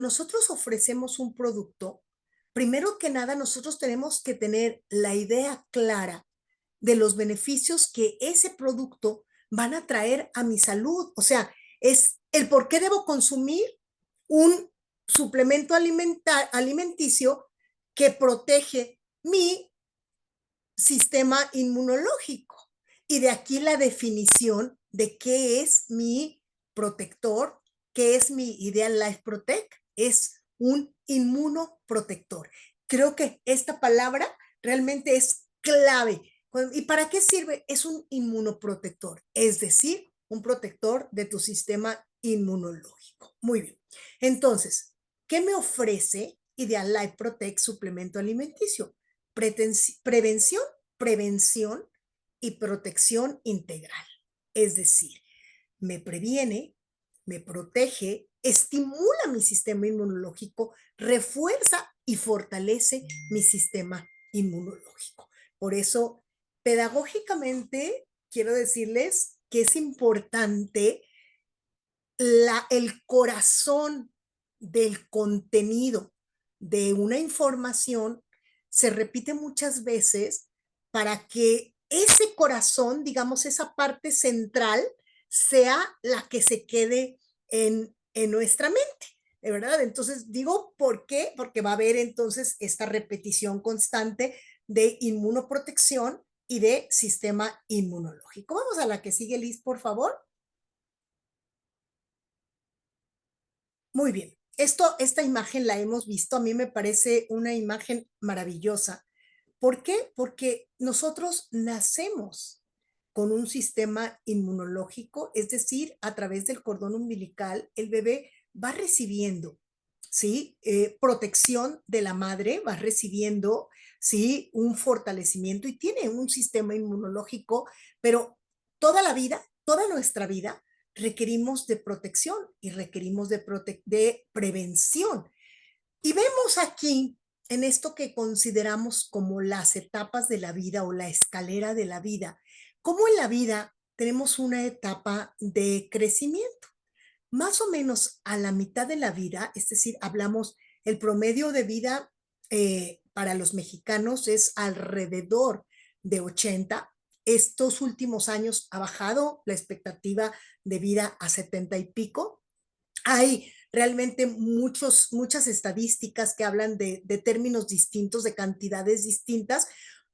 nosotros ofrecemos un producto, primero que nada nosotros tenemos que tener la idea clara de los beneficios que ese producto van a traer a mi salud. O sea, es el por qué debo consumir un suplemento alimenticio que protege mi sistema inmunológico. Y de aquí la definición de qué es mi protector, qué es mi Ideal Life Protect, es un inmunoprotector. Creo que esta palabra realmente es clave. ¿Y para qué sirve? Es un inmunoprotector, es decir, un protector de tu sistema inmunológico. Muy bien. Entonces, ¿qué me ofrece Ideal Life Protect suplemento alimenticio? Prevención, prevención y protección integral. Es decir, me previene, me protege, estimula mi sistema inmunológico, refuerza y fortalece mi sistema inmunológico. Por eso, pedagógicamente, quiero decirles que es importante el corazón del contenido de una información se repite muchas veces para que ese corazón, digamos, esa parte central, sea la que se quede en nuestra mente, ¿verdad? Entonces, digo, ¿por qué? Porque va a haber entonces esta repetición constante de inmunoprotección y de sistema inmunológico. Vamos a la que sigue, Liz, por favor. Muy bien. Esta imagen la hemos visto, a mí me parece una imagen maravillosa. ¿Por qué? Porque nosotros nacemos con un sistema inmunológico, es decir, a través del cordón umbilical, el bebé va recibiendo, ¿sí? Protección de la madre, va recibiendo, ¿sí? Un fortalecimiento y tiene un sistema inmunológico, pero toda la vida, toda nuestra vida, requerimos de protección y requerimos de prevención. Y vemos aquí, en esto que consideramos como las etapas de la vida o la escalera de la vida, cómo en la vida tenemos una etapa de crecimiento. Más o menos a la mitad de la vida, es decir, hablamos, el promedio de vida para los mexicanos es alrededor de 80. Estos últimos años ha bajado la expectativa de vida a 70 y pico. Hay realmente muchas estadísticas que hablan de términos distintos, de cantidades distintas.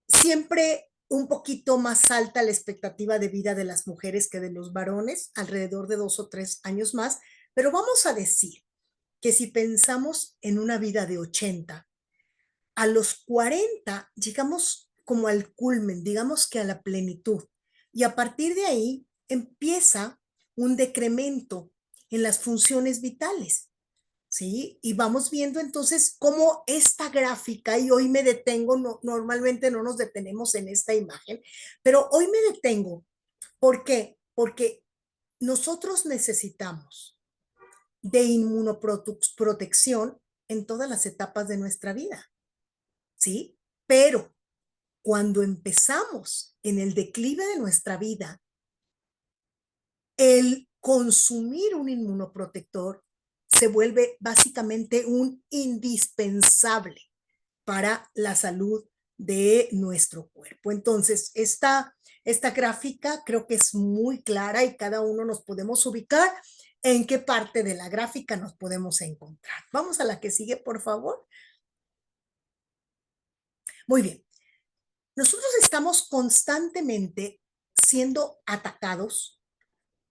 Siempre un poquito más alta la expectativa de vida de las mujeres que de los varones, alrededor de 2 o 3 años más, pero vamos a decir que si pensamos en una vida de 80, a los 40 llegamos como al culmen, digamos que a la plenitud, y a partir de ahí empieza un decremento en las funciones vitales. ¿Sí? Y vamos viendo entonces cómo esta gráfica, y hoy me detengo, normalmente no nos detenemos en esta imagen, pero hoy me detengo. ¿Por qué? Porque nosotros necesitamos de inmunoprotección en todas las etapas de nuestra vida, ¿sí? Pero cuando empezamos en el declive de nuestra vida, el consumir un inmunoprotector se vuelve básicamente un indispensable para la salud de nuestro cuerpo. Entonces, esta gráfica creo que es muy clara y cada uno nos podemos ubicar en qué parte de la gráfica nos podemos encontrar. Vamos a la que sigue, por favor. Muy bien. Nosotros estamos constantemente siendo atacados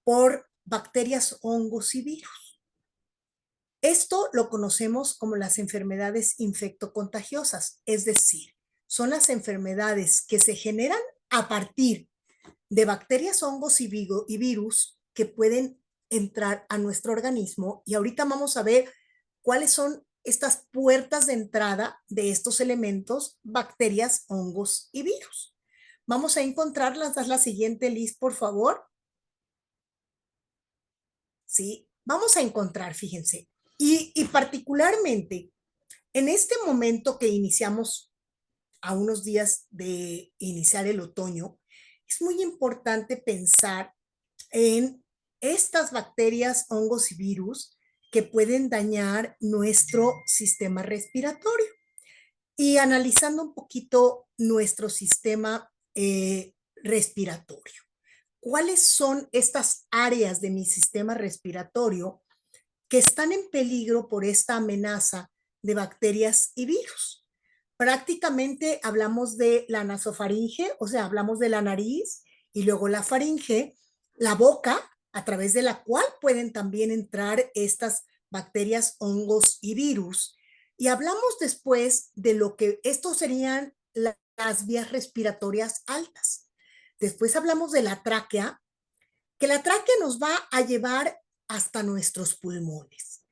por bacterias, hongos y virus. Esto lo conocemos como las enfermedades infectocontagiosas, es decir, son las enfermedades que se generan a partir de bacterias, hongos y virus que pueden entrar a nuestro organismo. Y ahorita vamos a ver cuáles son estas puertas de entrada de estos elementos, bacterias, hongos y virus. Vamos a encontrarlas. Haz la siguiente, Liz, por favor. Sí, vamos a encontrar, fíjense. Y particularmente en este momento que iniciamos a unos días de iniciar el otoño, es muy importante pensar en estas bacterias, hongos y virus que pueden dañar nuestro sistema respiratorio. Y analizando un poquito nuestro sistema respiratorio, ¿cuáles son estas áreas de mi sistema respiratorio que están en peligro por esta amenaza de bacterias y virus? Prácticamente hablamos de la nasofaringe, o sea, hablamos de la nariz y luego la faringe, la boca, a través de la cual pueden también entrar estas bacterias, hongos y virus. Y hablamos después de lo que estos serían las vías respiratorias altas. Después hablamos de la tráquea, que la tráquea nos va a llevar hasta nuestros pulmones.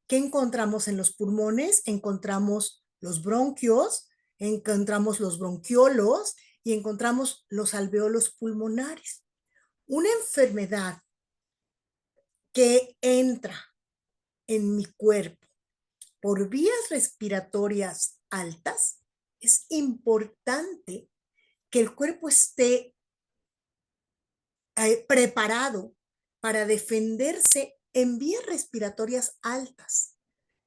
¿Qué encontramos en los pulmones? Encontramos los bronquios, encontramos los bronquiolos y encontramos los alveolos pulmonares. Una enfermedad que entra en mi cuerpo por vías respiratorias altas, es importante que el cuerpo esté preparado para defenderse en vías respiratorias altas,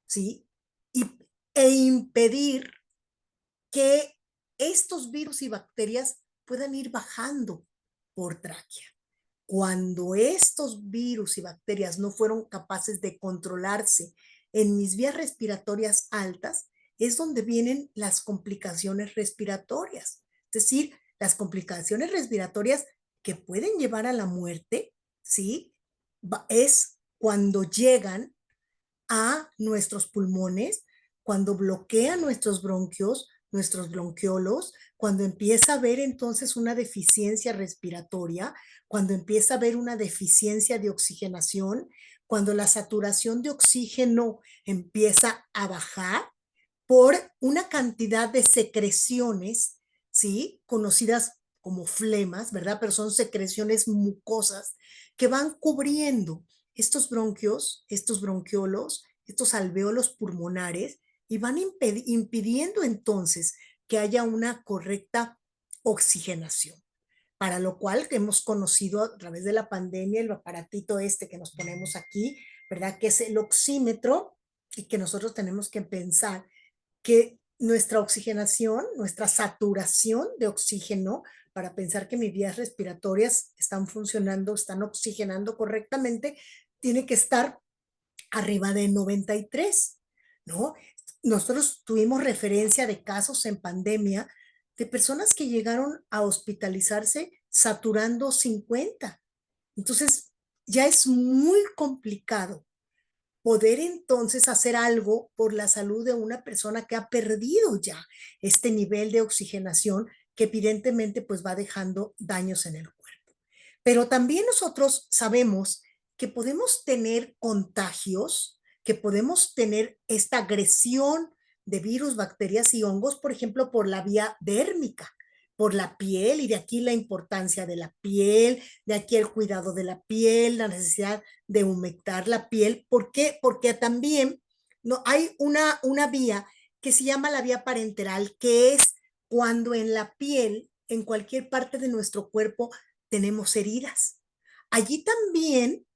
¿sí? E impedir que estos virus y bacterias puedan ir bajando por tráquea. Cuando estos virus y bacterias no fueron capaces de controlarse en mis vías respiratorias altas, es donde vienen las complicaciones respiratorias. Es decir, las complicaciones respiratorias que pueden llevar a la muerte, ¿sí? Es cuando llegan a nuestros pulmones, cuando bloquean nuestros bronquios, nuestros bronquiolos, cuando empieza a haber entonces una deficiencia respiratoria, cuando empieza a haber una deficiencia de oxigenación, cuando la saturación de oxígeno empieza a bajar por una cantidad de secreciones, ¿sí? Conocidas como flemas, ¿verdad? Pero son secreciones mucosas que van cubriendo estos bronquios, estos bronquiolos, estos alveolos pulmonares y van impidiendo entonces que haya una correcta oxigenación. Para lo cual hemos conocido a través de la pandemia el aparatito este que nos ponemos aquí, ¿verdad? Que es el oxímetro y que nosotros tenemos que pensar que nuestra oxigenación, nuestra saturación de oxígeno, para pensar que mis vías respiratorias están funcionando, están oxigenando correctamente, tiene que estar arriba de 93, ¿no? Nosotros tuvimos referencia de casos en pandemia de personas que llegaron a hospitalizarse saturando 50. Entonces, ya es muy complicado poder entonces hacer algo por la salud de una persona que ha perdido ya este nivel de oxigenación que evidentemente pues va dejando daños en el cuerpo. Pero también nosotros sabemos que podemos tener contagios, que podemos tener esta agresión de virus, bacterias y hongos, por ejemplo, por la vía dérmica, por la piel, y de aquí la importancia de la piel, de aquí el cuidado de la piel, la necesidad de humectar la piel. ¿Por qué? Porque también no, hay una vía que se llama la vía parenteral, que es cuando en la piel, en cualquier parte de nuestro cuerpo, tenemos heridas. Allí también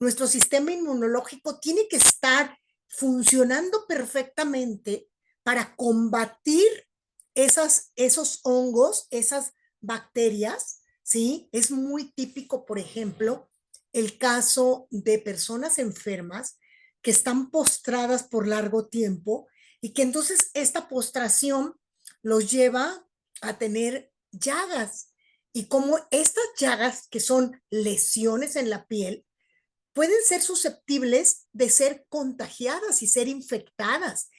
nuestro sistema inmunológico tiene que estar funcionando perfectamente para combatir esos hongos, esas bacterias, ¿sí? Es muy típico, por ejemplo, el caso de personas enfermas que están postradas por largo tiempo y que entonces esta postración los lleva a tener llagas. Y como estas llagas, que son lesiones en la piel, pueden ser susceptibles de ser contagiadas y ser infectadas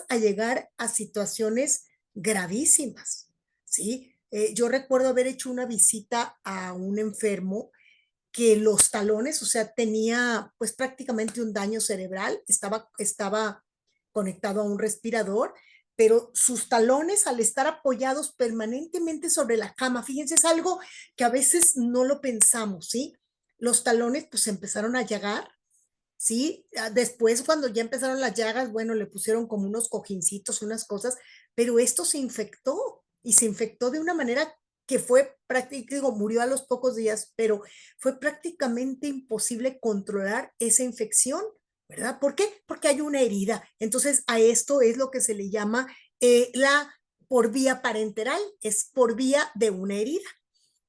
a llegar a situaciones gravísimas, ¿sí? Yo recuerdo haber hecho una visita a un enfermo que los talones, o sea, tenía pues prácticamente un daño cerebral, estaba conectado a un respirador, pero sus talones, al estar apoyados permanentemente sobre la cama, fíjense, es algo que a veces no lo pensamos, ¿sí? Los talones pues empezaron a llagar, ¿sí? Después, cuando ya empezaron las llagas, bueno, le pusieron como unos cojincitos, unas cosas, pero esto se infectó y se infectó de una manera que fue prácticamente, digo, murió a los pocos días, pero fue prácticamente imposible controlar esa infección, ¿verdad? ¿Por qué? Porque hay una herida. Entonces, a esto es lo que se le llama la por vía parenteral, es por vía de una herida.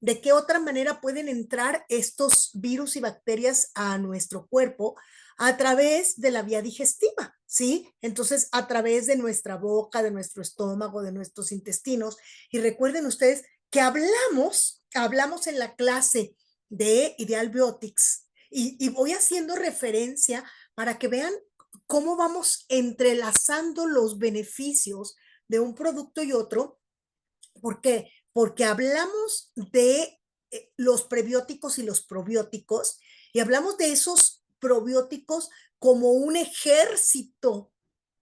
¿De qué otra manera pueden entrar estos virus y bacterias a nuestro cuerpo? A través de la vía digestiva, ¿sí? Entonces, a través de nuestra boca, de nuestro estómago, de nuestros intestinos. Y recuerden ustedes que hablamos en la clase de Ideal Biotics y voy haciendo referencia para que vean cómo vamos entrelazando los beneficios de un producto y otro. ¿Por qué? Porque hablamos de los prebióticos y los probióticos y hablamos de esos probióticos como un ejército,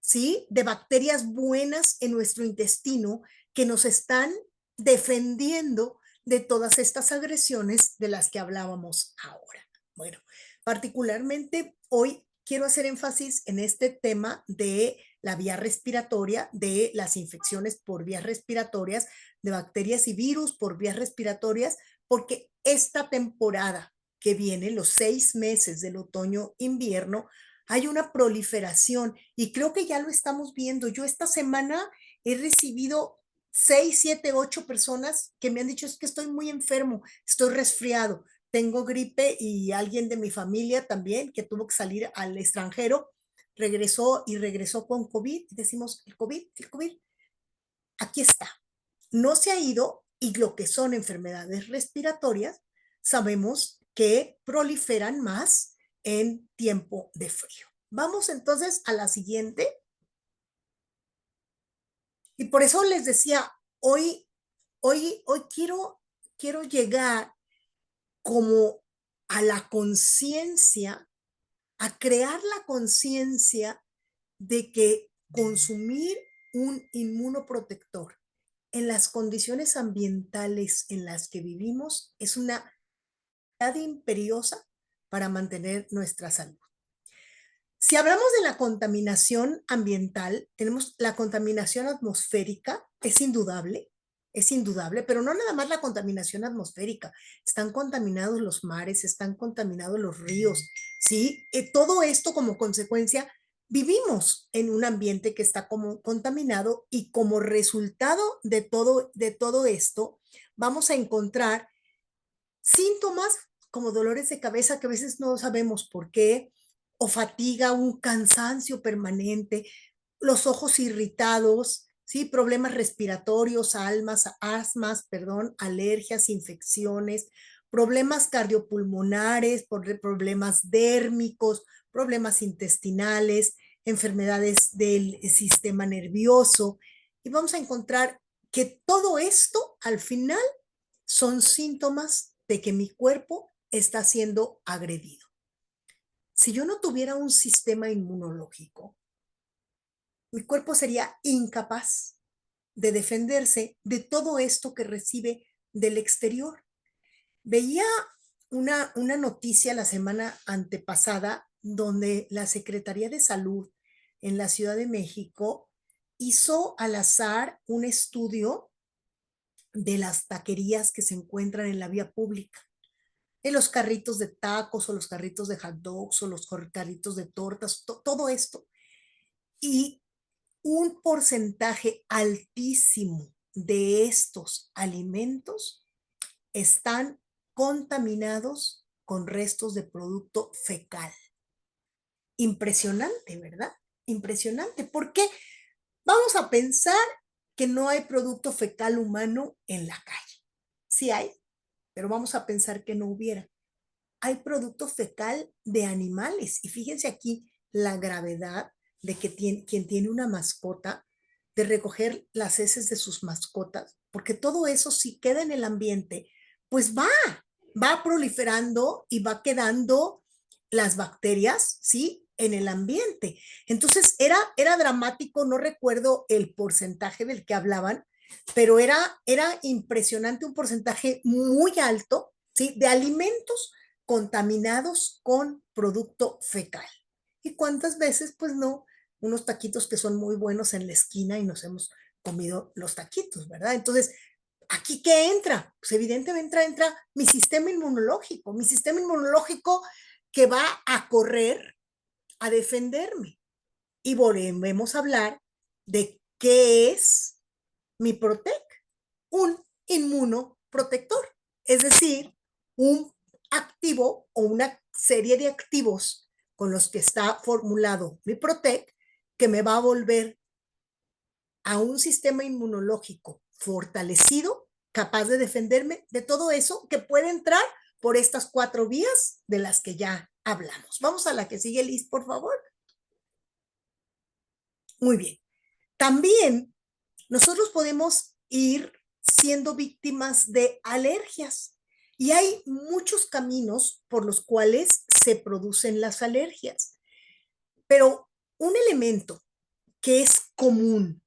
¿sí? De bacterias buenas en nuestro intestino que nos están defendiendo de todas estas agresiones de las que hablábamos ahora. Bueno, particularmente hoy quiero hacer énfasis en este tema de la vía respiratoria, de las infecciones por vías respiratorias, de bacterias y virus por vías respiratorias, porque esta temporada que viene, los 6 meses del otoño-invierno, hay una proliferación y creo que ya lo estamos viendo. Yo esta semana he recibido 6, 7, 8 personas que me han dicho es que estoy muy enfermo, estoy resfriado, tengo gripe y alguien de mi familia también que tuvo que salir al extranjero, regresó con COVID. Decimos, el COVID, aquí está. No se ha ido y lo que son enfermedades respiratorias, sabemos que proliferan más en tiempo de frío. Vamos entonces a la siguiente. Y por eso les decía, hoy quiero llegar como a la conciencia, a crear la conciencia de que consumir un inmunoprotector en las condiciones ambientales en las que vivimos es una necesidad imperiosa para mantener nuestra salud. Si hablamos de la contaminación ambiental, tenemos la contaminación atmosférica, es indudable, pero no nada más la contaminación atmosférica, están contaminados los mares, están contaminados los ríos, ¿sí? Todo esto como consecuencia, vivimos en un ambiente que está como contaminado y como resultado de todo esto, vamos a encontrar síntomas como dolores de cabeza que a veces no sabemos por qué, o fatiga, un cansancio permanente, los ojos irritados, ¿sí? Problemas respiratorios, asmas, perdón, alergias, infecciones, problemas cardiopulmonares, problemas dérmicos, problemas intestinales, enfermedades del sistema nervioso. Y vamos a encontrar que todo esto al final son síntomas de que mi cuerpo está siendo agredido. Si yo no tuviera un sistema inmunológico, mi cuerpo sería incapaz de defenderse de todo esto que recibe del exterior. Veía una noticia la semana antepasada donde la Secretaría de Salud en la Ciudad de México hizo al azar un estudio de las taquerías que se encuentran en la vía pública, de los carritos de tacos o los carritos de hot dogs o los carritos de tortas, todo esto. Y un porcentaje altísimo de estos alimentos están contaminados con restos de producto fecal. Impresionante, ¿verdad? Impresionante. ¿Por qué? Vamos a pensar que no hay producto fecal humano en la calle. Sí hay, pero vamos a pensar que no hubiera. Hay producto fecal de animales. Y fíjense aquí la gravedad de que quien tiene una mascota, de recoger las heces de sus mascotas, porque todo eso si queda en el ambiente, pues va proliferando y va quedando las bacterias, ¿sí? En el ambiente. Entonces era dramático, no recuerdo el porcentaje del que hablaban, pero era impresionante, un porcentaje muy alto, ¿sí? De alimentos contaminados con producto fecal. ¿Y cuántas veces? Pues no, unos taquitos que son muy buenos en la esquina y nos hemos comido los taquitos, ¿verdad? Entonces, ¿aquí qué entra? Pues evidentemente entra mi sistema inmunológico que va a correr a defenderme. Y volvemos a hablar de qué es mi Protec, un inmunoprotector, es decir, un activo o una serie de activos con los que está formulado mi Protec que me va a volver a un sistema inmunológico fortalecido, capaz de defenderme de todo eso que puede entrar por estas 4 vías de las que ya hablamos. Vamos a la que sigue, Liz, por favor. Muy bien. También nosotros podemos ir siendo víctimas de alergias y hay muchos caminos por los cuales se producen las alergias, pero un elemento que es común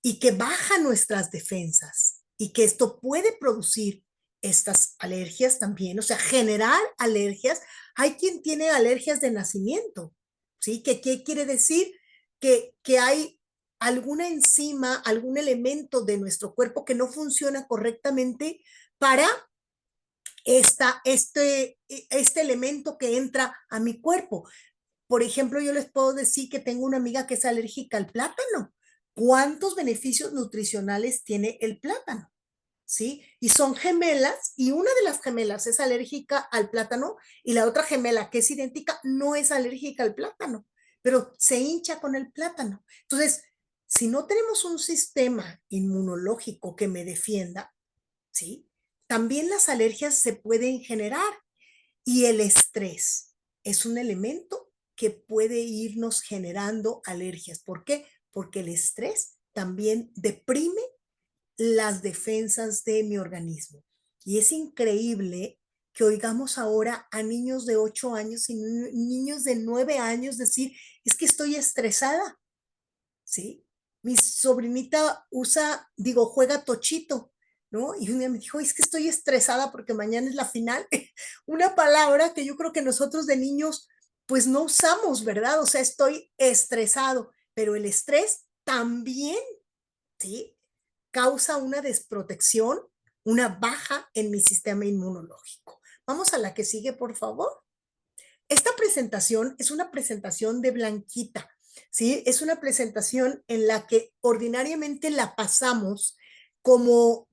y que baja nuestras defensas y que esto puede producir estas alergias también, o sea, generar alergias. Hay quien tiene alergias de nacimiento, ¿sí? ¿Qué quiere decir? Que hay alguna enzima, algún elemento de nuestro cuerpo que no funciona correctamente para este elemento que entra a mi cuerpo. Por ejemplo, yo les puedo decir que tengo una amiga que es alérgica al plátano. ¿Cuántos beneficios nutricionales tiene el plátano? ¿Sí? Y son gemelas y una de las gemelas es alérgica al plátano y la otra gemela que es idéntica no es alérgica al plátano, pero se hincha con el plátano. Entonces, si no tenemos un sistema inmunológico que me defienda, ¿sí? También las alergias se pueden generar y el estrés es un elemento que puede irnos generando alergias. ¿Por qué? Porque el estrés también deprime las defensas de mi organismo. Y es increíble que oigamos ahora a niños de 8 años y niños de 9 años decir, es que estoy estresada, ¿sí? Mi sobrinita juega tochito, ¿no? Y un día me dijo, es que estoy estresada porque mañana es la final. Una palabra que yo creo que nosotros de niños pues no usamos, ¿verdad? O sea, estoy estresado, pero el estrés también, ¿sí? Causa una desprotección, una baja en mi sistema inmunológico. Vamos a la que sigue, por favor. Esta presentación es una presentación de Blanquita, ¿sí? Es una presentación en la que ordinariamente la pasamos como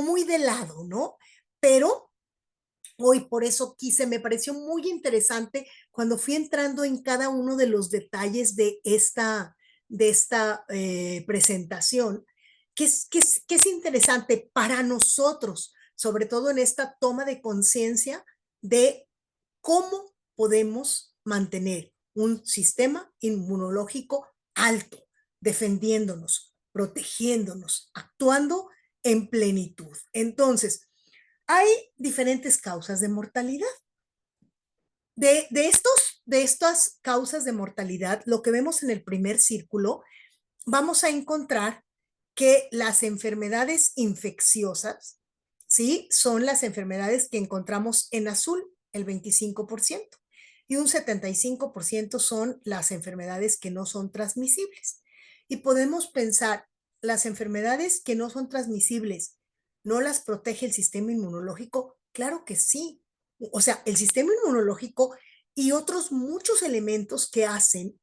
muy de lado, ¿no? Pero hoy por eso me pareció muy interesante cuando fui entrando en cada uno de los detalles de esta presentación, que es interesante para nosotros, sobre todo en esta toma de conciencia de cómo podemos mantener un sistema inmunológico alto, defendiéndonos, protegiéndonos, actuando en plenitud. Entonces, hay diferentes causas de mortalidad. De estas causas de mortalidad, lo que vemos en el primer círculo, vamos a encontrar que las enfermedades infecciosas, ¿sí? Son las enfermedades que encontramos en azul, el 25%, y un 75% son las enfermedades que no son transmisibles. Y podemos pensar, las enfermedades que no son transmisibles, ¿no las protege el sistema inmunológico? Claro que sí. O sea, el sistema inmunológico y otros muchos elementos que hacen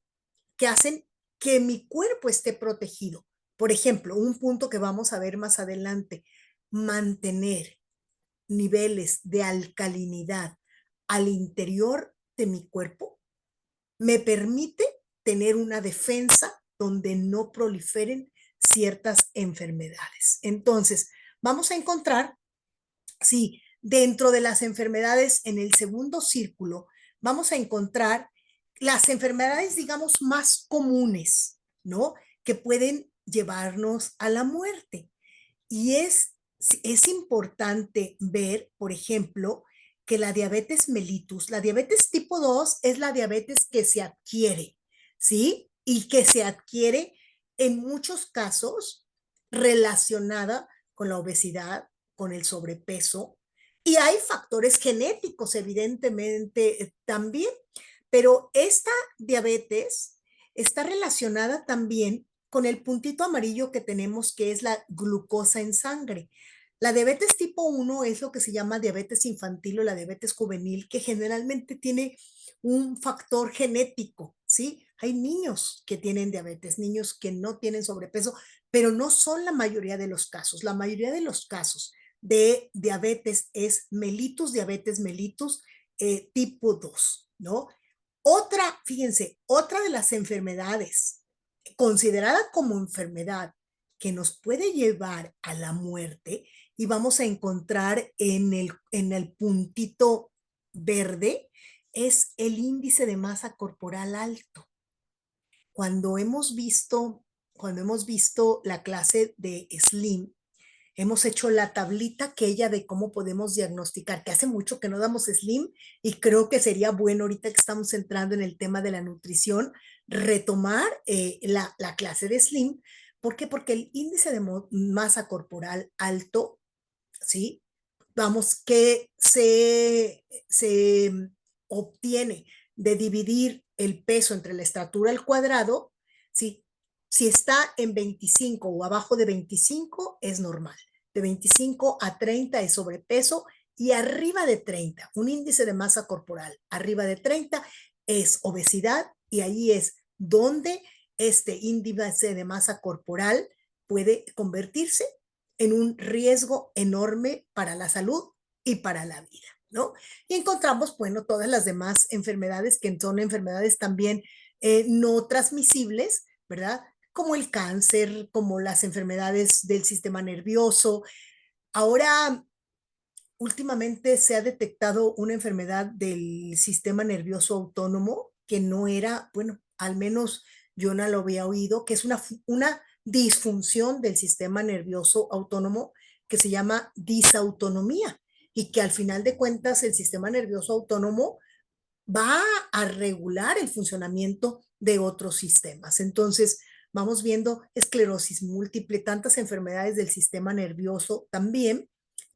que mi cuerpo esté protegido. Por ejemplo, un punto que vamos a ver más adelante, mantener niveles de alcalinidad al interior de mi cuerpo me permite tener una defensa donde no proliferen ciertas enfermedades. Entonces, vamos a encontrar, sí, dentro de las enfermedades en el segundo círculo, vamos a encontrar las enfermedades, digamos, más comunes, ¿no? Que pueden llevarnos a la muerte. Y es importante ver, por ejemplo, que la diabetes mellitus, la diabetes tipo 2 es la diabetes que se adquiere, ¿sí? Y que se adquiere en muchos casos relacionada con la obesidad, con el sobrepeso. Y hay factores genéticos, evidentemente, también, pero esta diabetes está relacionada también con el puntito amarillo que tenemos, que es la glucosa en sangre. La diabetes tipo 1 es lo que se llama diabetes infantil o la diabetes juvenil, que generalmente tiene un factor genético, ¿sí? Hay niños que tienen diabetes, niños que no tienen sobrepeso, pero no son la mayoría de los casos. La mayoría de los casos de diabetes es diabetes mellitus tipo 2, ¿no? Otra, fíjense, otra de las enfermedades considerada como enfermedad que nos puede llevar a la muerte y vamos a encontrar en el puntito verde es el índice de masa corporal alto. Cuando hemos visto, cuando hemos visto la clase de Slim, hemos hecho la tablita aquella de cómo podemos diagnosticar, que hace mucho que no damos Slim y creo que sería bueno ahorita que estamos entrando en el tema de la nutrición, retomar la clase de Slim. ¿Por qué? Porque el índice de masa corporal alto, ¿sí? Vamos, que se obtiene de dividir el peso entre la estatura al cuadrado, ¿sí? Si está en 25 o abajo de 25 es normal. De 25 a 30 es sobrepeso y arriba de 30, un índice de masa corporal arriba de 30 es obesidad y ahí es donde este índice de masa corporal puede convertirse en un riesgo enorme para la salud y para la vida, ¿no? Y encontramos, bueno, todas las demás enfermedades que son enfermedades también no transmisibles, ¿verdad? Como el cáncer, como las enfermedades del sistema nervioso. Ahora, últimamente se ha detectado una enfermedad del sistema nervioso autónomo que no era, bueno, al menos yo no lo había oído, que es una disfunción del sistema nervioso autónomo que se llama disautonomía y que al final de cuentas el sistema nervioso autónomo va a regular el funcionamiento de otros sistemas. Entonces, vamos viendo esclerosis múltiple, tantas enfermedades del sistema nervioso también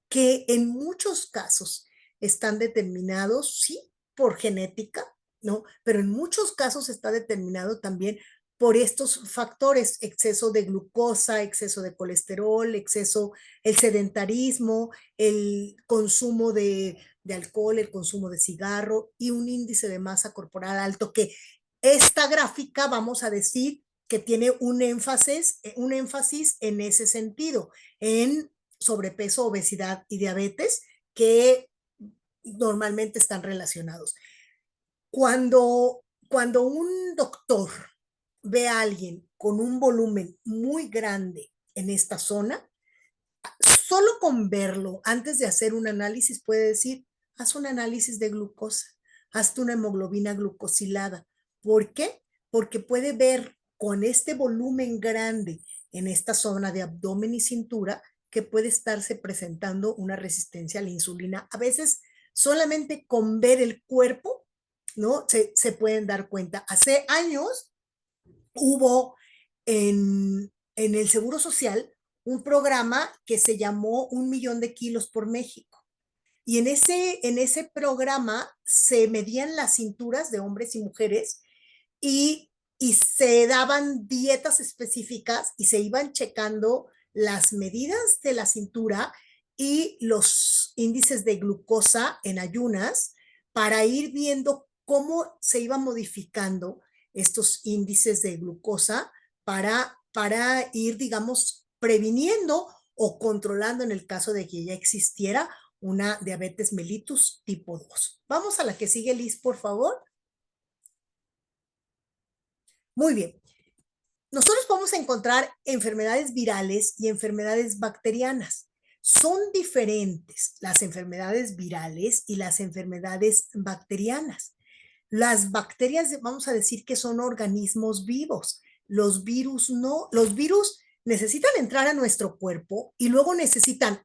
que en muchos casos están determinados, sí, por genética, ¿no? Pero en muchos casos está determinado también por estos factores, exceso de glucosa, exceso de colesterol, el sedentarismo, el consumo de alcohol, el consumo de cigarro y un índice de masa corporal alto que esta gráfica, vamos a decir, que tiene un énfasis en ese sentido, en sobrepeso, obesidad y diabetes, que normalmente están relacionados. Cuando un doctor ve a alguien con un volumen muy grande en esta zona, solo con verlo, antes de hacer un análisis, puede decir, haz un análisis de glucosa, hazte una hemoglobina glucosilada. ¿Por qué? Porque puede ver con este volumen grande en esta zona de abdomen y cintura que puede estarse presentando una resistencia a la insulina. A veces solamente con ver el cuerpo, ¿no? Se pueden dar cuenta. Hace años hubo en el Seguro Social un programa que se llamó 1 millón de kilos por México. Y en ese programa se medían las cinturas de hombres y mujeres y se daban dietas específicas y se iban checando las medidas de la cintura y los índices de glucosa en ayunas para ir viendo cómo se iban modificando estos índices de glucosa para ir, digamos, previniendo o controlando en el caso de que ya existiera una diabetes mellitus tipo 2. Vamos a la que sigue, Liz, por favor. Muy bien. Nosotros podemos encontrar enfermedades virales y enfermedades bacterianas. Son diferentes las enfermedades virales y las enfermedades bacterianas. Las bacterias, vamos a decir que son organismos vivos. Los virus no. Los virus necesitan entrar a nuestro cuerpo y luego necesitan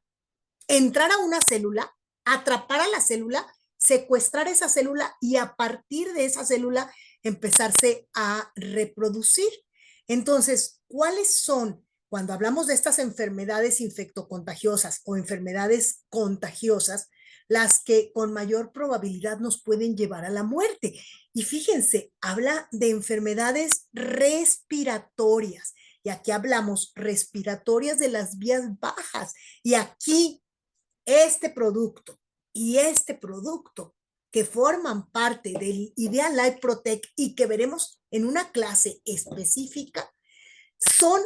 entrar a una célula, atrapar a la célula, secuestrar esa célula y a partir de esa célula empezarse a reproducir. Entonces, ¿cuáles son, cuando hablamos de estas enfermedades infectocontagiosas o enfermedades contagiosas, las que con mayor probabilidad nos pueden llevar a la muerte? Y fíjense, habla de enfermedades respiratorias. y aquí hablamos respiratorias de las vías bajas. Y aquí este producto y este producto que forman parte del Ideal Life Protect y que veremos en una clase específica, son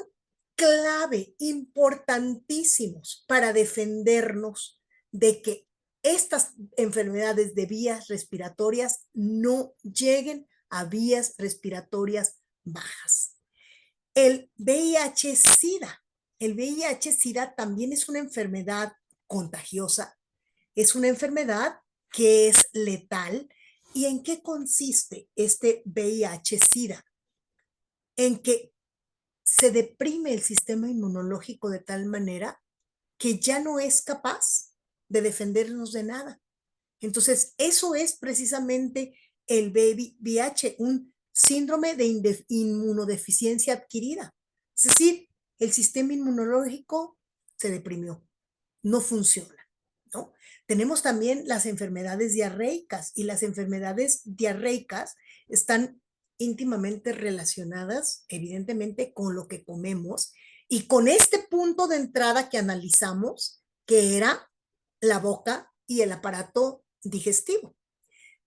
clave, importantísimos para defendernos de que estas enfermedades de vías respiratorias no lleguen a vías respiratorias bajas. El VIH-Sida. El VIH-Sida también es una enfermedad contagiosa, es una enfermedad que es letal. ¿Y en qué consiste este VIH-Sida? En que se deprime el sistema inmunológico de tal manera que ya no es capaz de defendernos de nada. Entonces, eso es precisamente el VIH, un síndrome de inmunodeficiencia adquirida. Es decir, el sistema inmunológico se deprimió, no funciona, ¿no? Tenemos también las enfermedades diarreicas y las enfermedades diarreicas están íntimamente relacionadas, evidentemente, con lo que comemos y con este punto de entrada que analizamos, que era la boca y el aparato digestivo.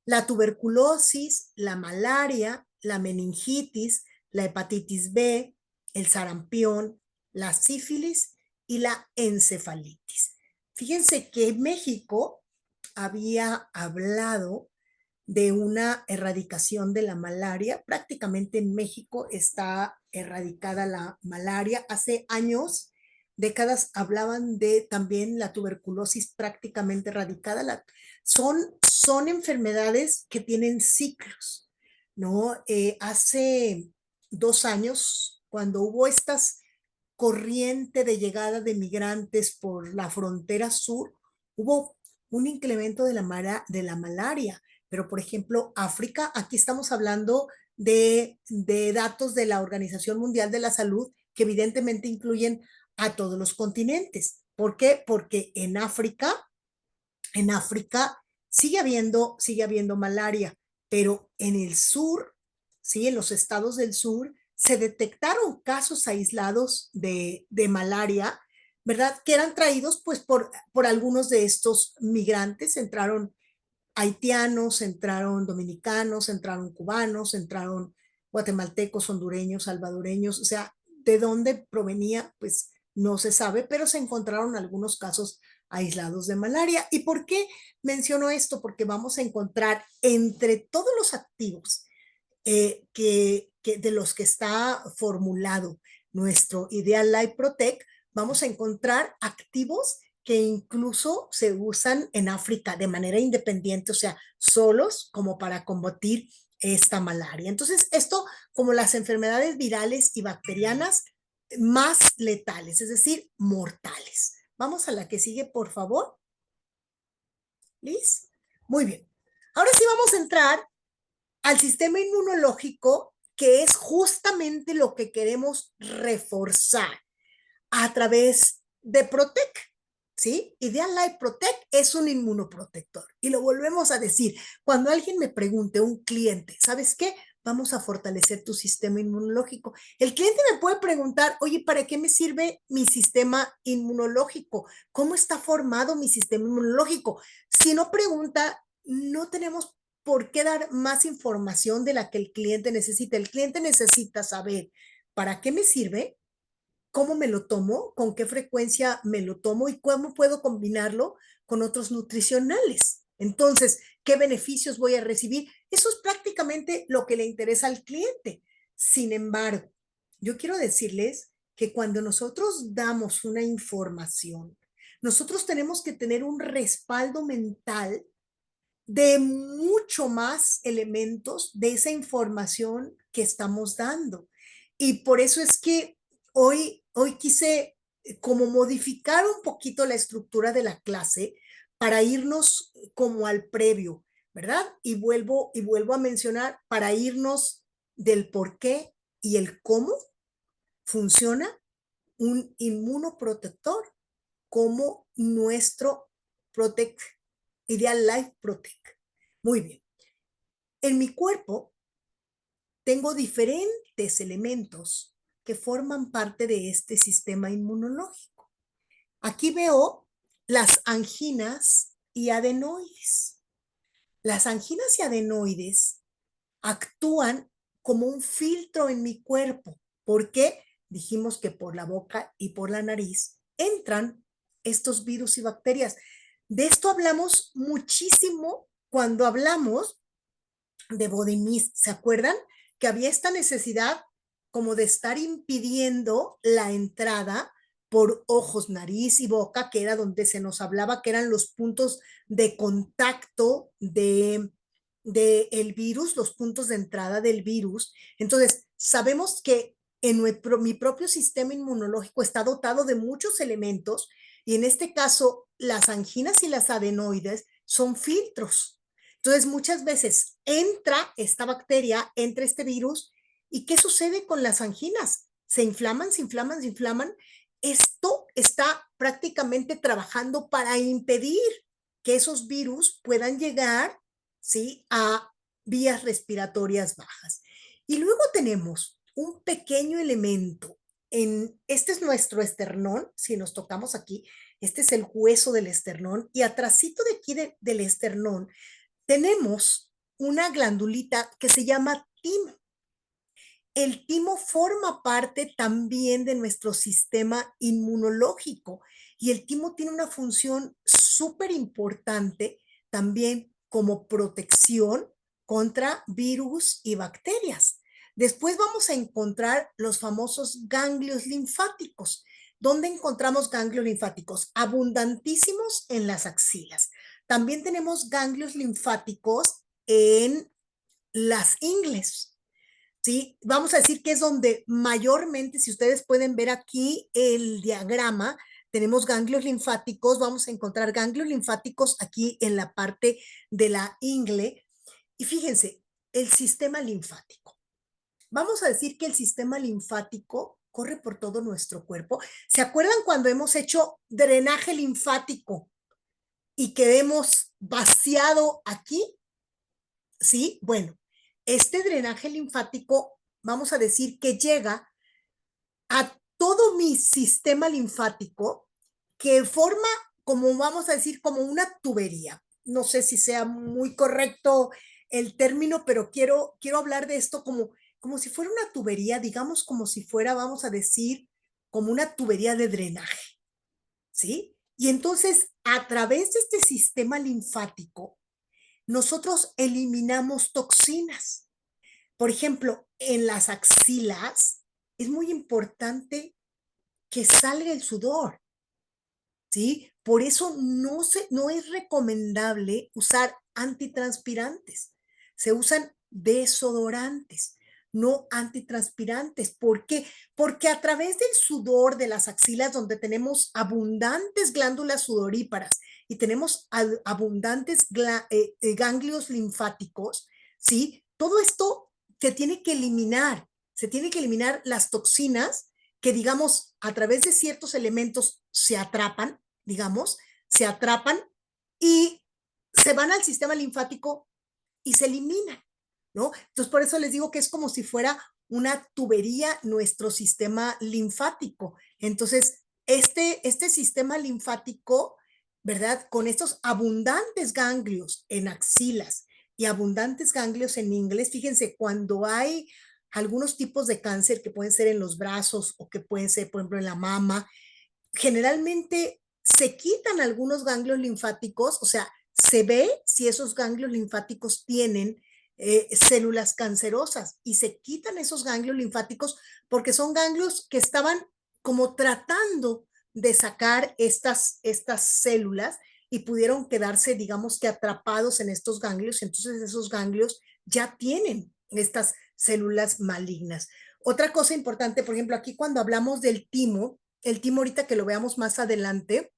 La tuberculosis, la malaria, la meningitis, la hepatitis B, el sarampión, la sífilis y la encefalitis. Fíjense que México había hablado de una erradicación de la malaria. Prácticamente en México está erradicada la malaria. Hace años, décadas, hablaban de también la tuberculosis prácticamente erradicada. Son enfermedades que tienen ciclos, ¿no? Hace 2 años, cuando hubo estas corriente de llegada de migrantes por la frontera sur, hubo un incremento de la malaria. Pero, por ejemplo, África, aquí estamos hablando de datos de la Organización Mundial de la Salud que evidentemente incluyen a todos los continentes. ¿Por qué? Porque en África sigue habiendo malaria, pero en el sur, ¿sí? En los estados del sur, se detectaron casos aislados de malaria, ¿verdad? Que eran traídos pues por algunos de estos migrantes. Entraron haitianos, entraron dominicanos, entraron cubanos, entraron guatemaltecos, hondureños, salvadoreños, o sea, de dónde provenía, pues no se sabe, pero se encontraron algunos casos aislados de malaria. ¿Y por qué menciono esto? Porque vamos a encontrar entre todos los activos de los que está formulado nuestro Ideal Life Protect, vamos a encontrar activos que incluso se usan en África de manera independiente, o sea, solos como para combatir esta malaria. Entonces, esto como las enfermedades virales y bacterianas más letales, es decir, mortales. Vamos a la que sigue, por favor. ¿Liz? Muy bien. Ahora sí vamos a entrar al sistema inmunológico, que es justamente lo que queremos reforzar a través de Protect, ¿sí? Ideal Life Protect es un inmunoprotector. Y lo volvemos a decir, cuando alguien me pregunte, un cliente, ¿sabes qué? Vamos a fortalecer tu sistema inmunológico. El cliente me puede preguntar, oye, ¿para qué me sirve mi sistema inmunológico? ¿Cómo está formado mi sistema inmunológico? Si no pregunta, no tenemos por qué dar más información de la que el cliente necesita. El cliente necesita saber para qué me sirve, cómo me lo tomo, con qué frecuencia me lo tomo y cómo puedo combinarlo con otros nutricionales. Entonces, ¿qué beneficios voy a recibir? Eso es prácticamente lo que le interesa al cliente. Sin embargo, yo quiero decirles que cuando nosotros damos una información, nosotros tenemos que tener un respaldo mental de mucho más elementos de esa información que estamos dando. Y por eso es que hoy quise como modificar un poquito la estructura de la clase para irnos como al previo, ¿verdad? Y vuelvo a mencionar para irnos del por qué y el cómo funciona un inmunoprotector como nuestro Protect, Ideal Life Protect. Muy bien. En mi cuerpo tengo diferentes elementos que forman parte de este sistema inmunológico. Aquí veo las anginas y adenoides. Las anginas y adenoides actúan como un filtro en mi cuerpo. ¿Por qué? Dijimos que por la boca y por la nariz entran estos virus y bacterias. De esto hablamos muchísimo cuando hablamos de body mist. ¿Se acuerdan? Que había esta necesidad como de estar impidiendo la entrada por ojos, nariz y boca, que era donde se nos hablaba que eran los puntos de contacto de el virus, los puntos de entrada del virus. Entonces, sabemos que en mi propio sistema inmunológico está dotado de muchos elementos y en este caso las anginas y las adenoides son filtros. Entonces, muchas veces entra esta bacteria, entra este virus, ¿y qué sucede con las anginas? Se inflaman, se inflaman, se inflaman. Esto está prácticamente trabajando para impedir que esos virus puedan llegar, ¿sí?, a vías respiratorias bajas. Y luego tenemos un pequeño elemento. Este es nuestro esternón, si nos tocamos aquí, este es el hueso del esternón, y atrásito de aquí del esternón tenemos una glandulita que se llama timo. El timo forma parte también de nuestro sistema inmunológico y el timo tiene una función súper importante también como protección contra virus y bacterias. Después vamos a encontrar los famosos ganglios linfáticos. ¿Dónde encontramos ganglios linfáticos? Abundantísimos en las axilas. También tenemos ganglios linfáticos en las ingles. ¿Sí? Vamos a decir que es donde mayormente, si ustedes pueden ver aquí el diagrama, tenemos ganglios linfáticos, vamos a encontrar ganglios linfáticos aquí en la parte de la ingle. Y fíjense, el sistema linfático. Vamos a decir que el sistema linfático corre por todo nuestro cuerpo. ¿Se acuerdan cuando hemos hecho drenaje linfático y que hemos vaciado aquí? ¿Sí? Bueno, este drenaje linfático, vamos a decir que llega a todo mi sistema linfático que forma como, vamos a decir, como una tubería. No sé si sea muy correcto el término, pero quiero hablar de esto como si fuera una tubería, digamos como si fuera, vamos a decir, como una tubería de drenaje, ¿sí? Y entonces, a través de este sistema linfático, nosotros eliminamos toxinas. Por ejemplo, en las axilas es muy importante que salga el sudor, ¿sí? Por eso no es recomendable usar antitranspirantes. Se usan desodorantes, no antitranspirantes. ¿Por qué? Porque a través del sudor de las axilas, donde tenemos abundantes glándulas sudoríparas y tenemos abundantes ganglios linfáticos, ¿sí? Todo esto se tiene que eliminar las toxinas que, digamos, a través de ciertos elementos se atrapan, digamos, se atrapan y se van al sistema linfático y se eliminan, ¿no? Entonces, por eso les digo que es como si fuera una tubería nuestro sistema linfático. Entonces, este sistema linfático, ¿verdad? Con estos abundantes ganglios en axilas y abundantes ganglios en ingles, fíjense, cuando hay algunos tipos de cáncer que pueden ser en los brazos o que pueden ser, por ejemplo, en la mama, generalmente se quitan algunos ganglios linfáticos, o sea, se ve si esos ganglios linfáticos tienen células cancerosas y se quitan esos ganglios linfáticos porque son ganglios que estaban como tratando de sacar estas células y pudieron quedarse, digamos que atrapados en estos ganglios, entonces esos ganglios ya tienen estas células malignas. Otra cosa importante, por ejemplo, aquí cuando hablamos del timo, el timo ahorita que lo veamos más adelante,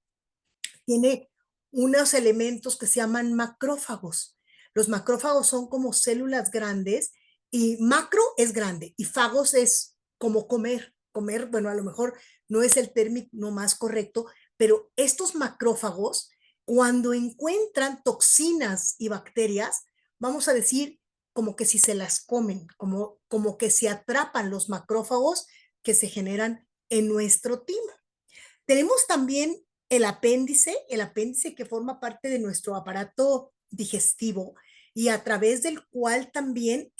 tiene unos elementos que se llaman macrófagos. Los macrófagos son como células grandes y macro es grande y fagos es como comer. Comer, bueno, a lo mejor no es el término más correcto, pero estos macrófagos, cuando encuentran toxinas y bacterias, vamos a decir como que si se las comen, como que se atrapan los macrófagos, que se generan en nuestro timo. Tenemos también el apéndice que forma parte de nuestro aparato digestivo y a través del cual también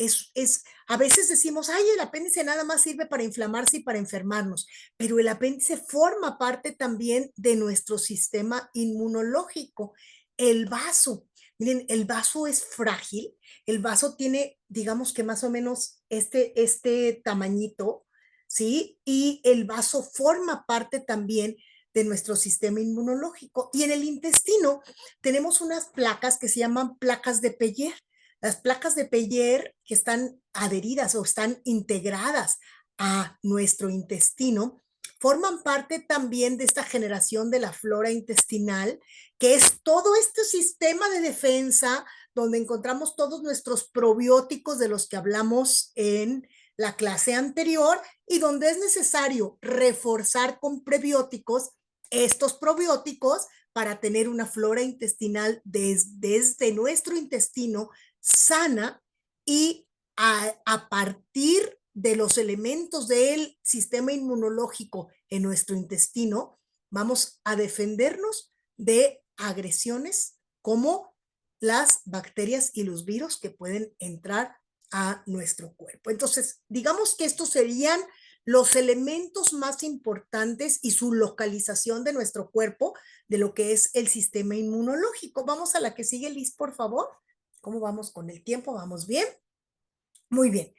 a veces decimos, ay, el apéndice nada más sirve para inflamarse y para enfermarnos, pero el apéndice forma parte también de nuestro sistema inmunológico. El vaso, miren, el vaso es frágil, el vaso tiene, digamos que más o menos este tamañito, ¿sí? Y el vaso forma parte también de nuestro sistema inmunológico. Y en el intestino tenemos unas placas que se llaman placas de Peyer. Las placas de Peyer que están adheridas o están integradas a nuestro intestino forman parte también de esta generación de la flora intestinal, que es todo este sistema de defensa donde encontramos todos nuestros probióticos de los que hablamos en la clase anterior y donde es necesario reforzar con prebióticos estos probióticos para tener una flora intestinal desde nuestro intestino sana y a partir de los elementos del sistema inmunológico en nuestro intestino, vamos a defendernos de agresiones como las bacterias y los virus que pueden entrar a nuestro cuerpo. Entonces, digamos que estos serían los elementos más importantes y su localización de nuestro cuerpo, de lo que es el sistema inmunológico. Vamos a la que sigue, Liz, por favor. ¿Cómo vamos con el tiempo? ¿Vamos bien? Muy bien.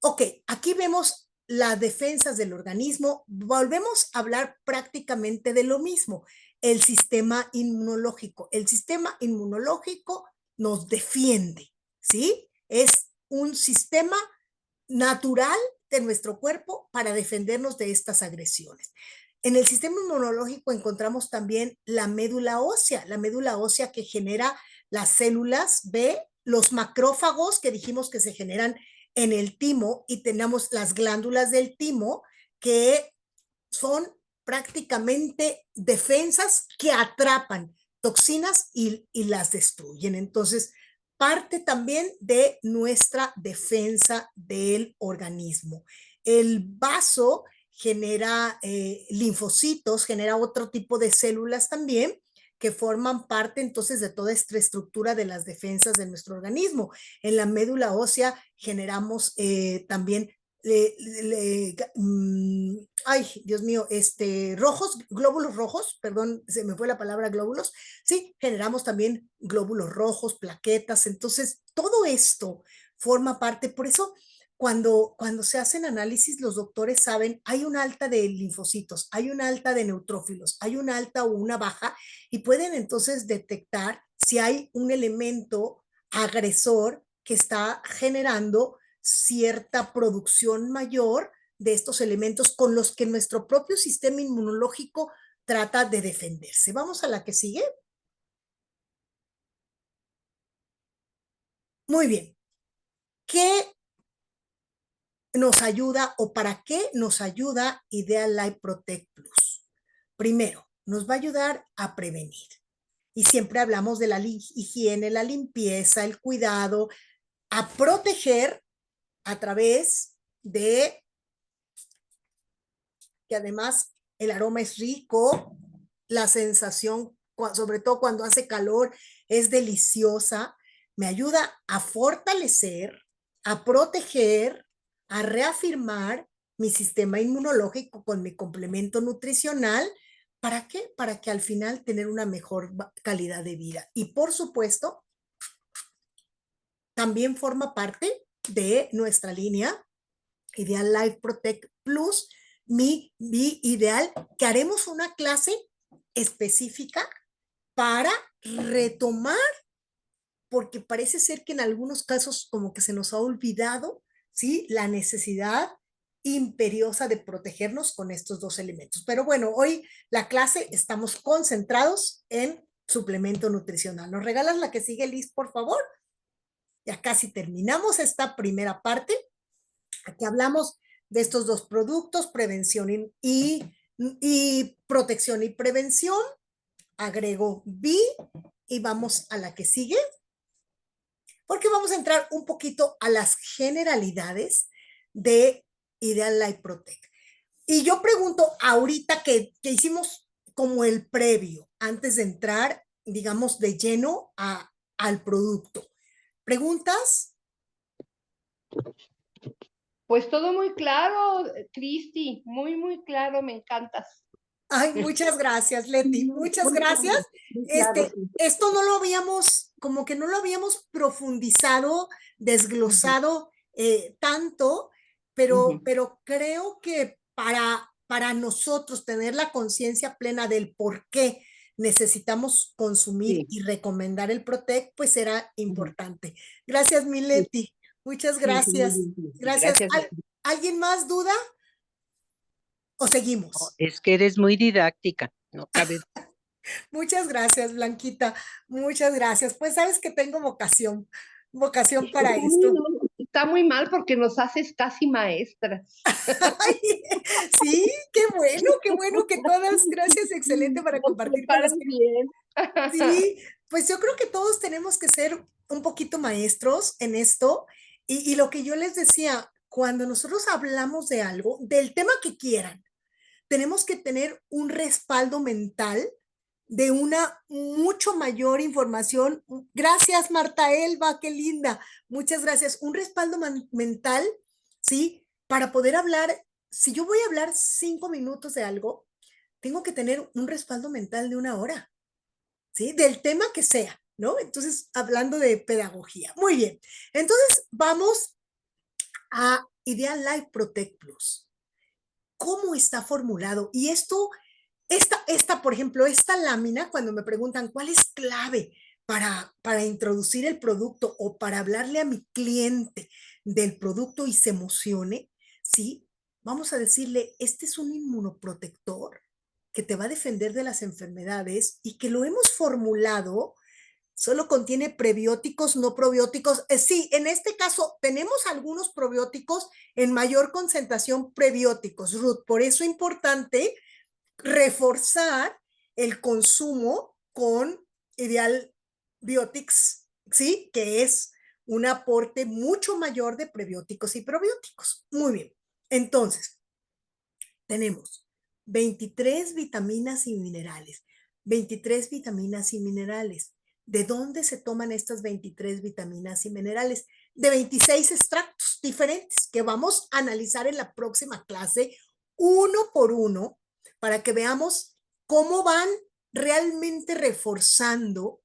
Ok, aquí vemos las defensas del organismo. Volvemos a hablar prácticamente de lo mismo, el sistema inmunológico. El sistema inmunológico nos defiende, ¿sí? Es un sistema natural de nuestro cuerpo para defendernos de estas agresiones. En el sistema inmunológico encontramos también la médula ósea que genera las células B, los macrófagos que dijimos que se generan en el timo y tenemos las glándulas del timo que son prácticamente defensas que atrapan toxinas y las destruyen. Entonces, parte también de nuestra defensa del organismo. El vaso genera linfocitos, genera otro tipo de células también que forman parte entonces de toda esta estructura de las defensas de nuestro organismo. En la médula ósea generamos también ay, Dios mío, rojos, glóbulos rojos, perdón, se me fue la palabra glóbulos, sí, generamos también glóbulos rojos, plaquetas, entonces todo esto forma parte, por eso cuando se hacen análisis, los doctores saben, hay una alta de linfocitos, hay una alta de neutrófilos, hay una alta o una baja, y pueden entonces detectar si hay un elemento agresor que está generando cierta producción mayor de estos elementos con los que nuestro propio sistema inmunológico trata de defenderse. Vamos a la que sigue. Muy bien. ¿Qué nos ayuda o para qué nos ayuda Ideal Life Protect Plus? Primero, nos va a ayudar a prevenir. Y siempre hablamos de la higiene, la limpieza, el cuidado, a proteger a través de que además el aroma es rico, la sensación, sobre todo cuando hace calor, es deliciosa. Me ayuda a fortalecer, a proteger, a reafirmar mi sistema inmunológico con mi complemento nutricional. ¿Para qué? Para que al final tener una mejor calidad de vida. Y por supuesto, también forma parte de nuestra línea Ideal Life Protect Plus, mi ideal, que haremos una clase específica para retomar, porque parece ser que en algunos casos como que se nos ha olvidado, ¿sí? La necesidad imperiosa de protegernos con estos dos elementos. Pero bueno, hoy la clase estamos concentrados en suplemento nutricional. ¿Nos regalas la que sigue, Liz, por favor? Ya casi terminamos esta primera parte. Aquí hablamos de estos dos productos, prevención y protección y prevención. Agrego B y vamos a la que sigue, porque vamos a entrar un poquito a las generalidades de Ideal Life Protect. Y yo pregunto ahorita que hicimos como el previo, antes de entrar, digamos, de lleno al producto. ¿Preguntas? Pues todo muy claro, Cristi, muy, muy claro, me encantas. Ay, muchas gracias, Leti, Muy, muchas muy gracias. claro, muy claro, sí. Esto no lo habíamos, como que no lo habíamos profundizado, Ujú, desglosado tanto, ujú. pero creo que para nosotros tener la conciencia plena del por qué necesitamos consumir Sí, y recomendar el Protec, pues será ujú, importante. Gracias, mi sí, Leti. Muchas sí, sí, muy gracias. bien, Cristi. Gracias. Gracias a ti. ¿Alguien más duda o seguimos? No, es que eres muy didáctica, no cabe. Muchas gracias, Blanquita. Muchas gracias. Pues sabes que tengo vocación, vocación para esto. Está muy mal porque nos haces casi maestras. Ay, sí, qué bueno que todas. Gracias, excelente para Nos compartir con preparas las. bien. Sí, pues yo creo que todos tenemos que ser un poquito maestros en esto. Y lo que yo les decía, cuando nosotros hablamos de algo, del tema que quieran, tenemos que tener un respaldo mental de una mucho mayor información. Gracias, Marta Elba, qué linda. Muchas gracias. Un respaldo mental, ¿sí? Para poder hablar, si yo voy a hablar 5 minutos de algo, tengo que tener un respaldo mental de 1 hora, ¿sí? Del tema que sea, ¿no? Entonces, hablando de pedagogía. Muy bien. Entonces, vamos a Ideal Life Protect Plus. ¿Cómo está formulado? Y esto por ejemplo, esta lámina, cuando me preguntan cuál es clave para introducir el producto o para hablarle a mi cliente del producto y se emocione, ¿sí? Vamos a decirle, este es un inmunoprotector que te va a defender de las enfermedades y que lo hemos formulado, solo contiene prebióticos, no probióticos. Sí, en este caso tenemos algunos probióticos en mayor concentración prebióticos, Ruth. Por eso es importante reforzar el consumo con Ideal Biotics, ¿sí? Que es un aporte mucho mayor de prebióticos y probióticos. Muy bien. Entonces, tenemos 23 vitaminas y minerales. 23 vitaminas y minerales. ¿De dónde se toman estas 23 vitaminas y minerales? De 26 extractos diferentes que vamos a analizar en la próxima clase uno por uno para que veamos cómo van realmente reforzando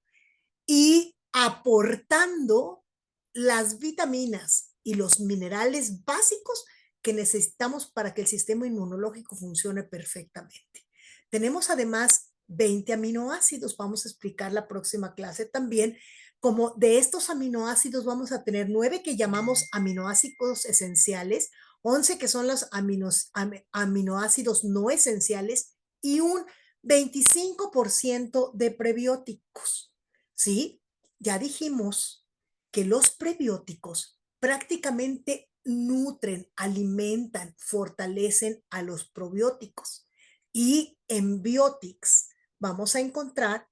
y aportando las vitaminas y los minerales básicos que necesitamos para que el sistema inmunológico funcione perfectamente. Tenemos además 20 aminoácidos, vamos a explicar la próxima clase también, como de estos aminoácidos vamos a tener 9 que llamamos aminoácidos esenciales, 11 que son los aminoácidos no esenciales y un 25% de prebióticos. ¿Sí? Ya dijimos que los prebióticos prácticamente nutren, alimentan, fortalecen a los probióticos. Y en Biotics vamos a encontrar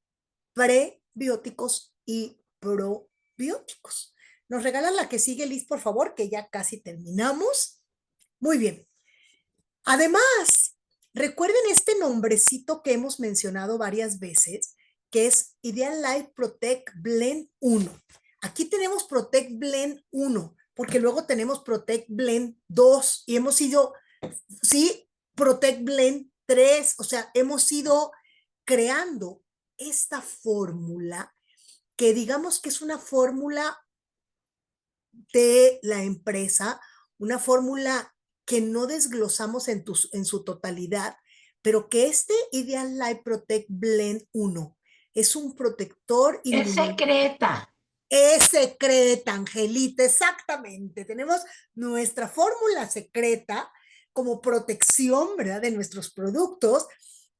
prebióticos y probióticos. Nos regalan la que sigue, Liz, por favor, que ya casi terminamos. Muy bien. Además, recuerden este nombrecito que hemos mencionado varias veces, que es Ideal Life Protect Blend 1. Aquí tenemos Protect Blend 1, porque luego tenemos Protect Blend 2 y hemos ido, sí, Protect Blend 3, o sea, hemos ido creando esta fórmula que digamos que es una fórmula de la empresa, una fórmula que no desglosamos en su totalidad, pero que este Ideal Life Protect Blend 1 es un protector Es secreta. Es secreta, Angelita, exactamente. Tenemos nuestra fórmula secreta como protección, ¿verdad? De nuestros productos,